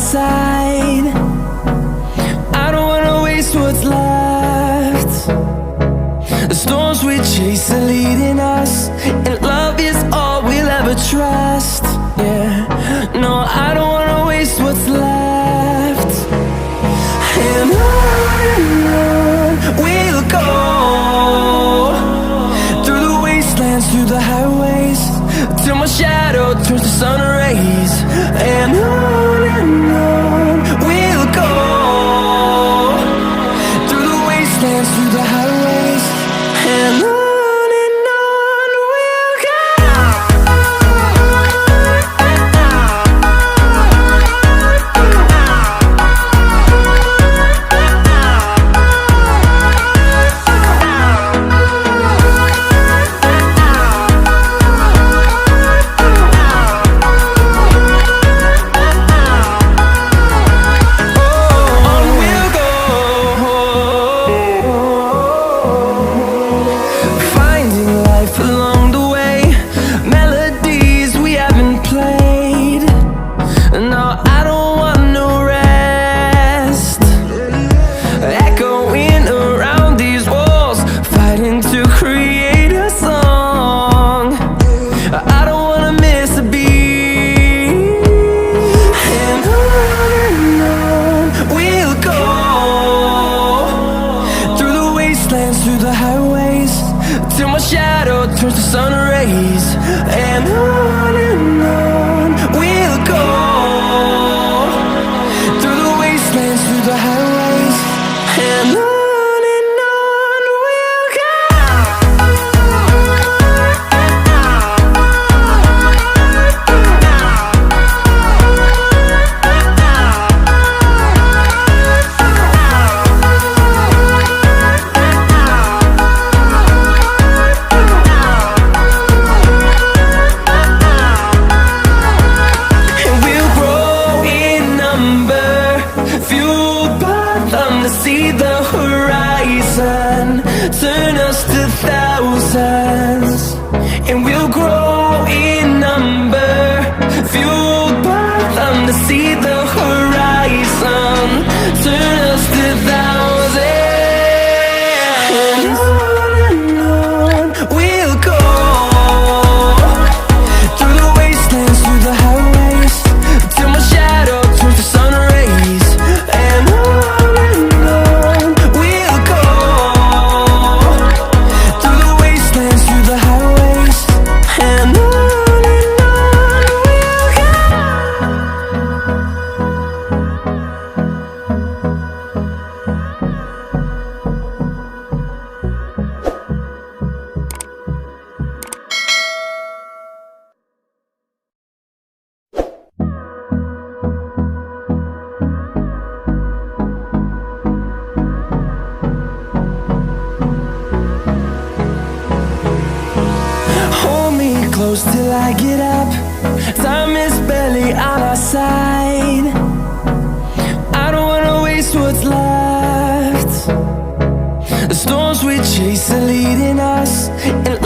side. I don't wanna waste what's left. The storms we chase are leading us, and love is all we'll ever trust. Yeah, no, I don't wanna waste what's left. And on we'll go, through the wastelands, through the highways, till my shadow turns to sun rays. And on we'll go, through the wastelands, through the highways, and on we'll go. Through the highways, till my shadow turns to sun rays. And on we'll go, through the wastelands, through the highways, and on we'll go. See the horizon turn us to thousands, and we'll grow in number, fueled by them. To see the horizon turn us to thousands, and on we'll go, through the wastelands, through the highways, till my shadow turns to sun rays. And close till I get up. Time is barely on our side. I don't wanna waste what's left. The storms we chase are leading us, and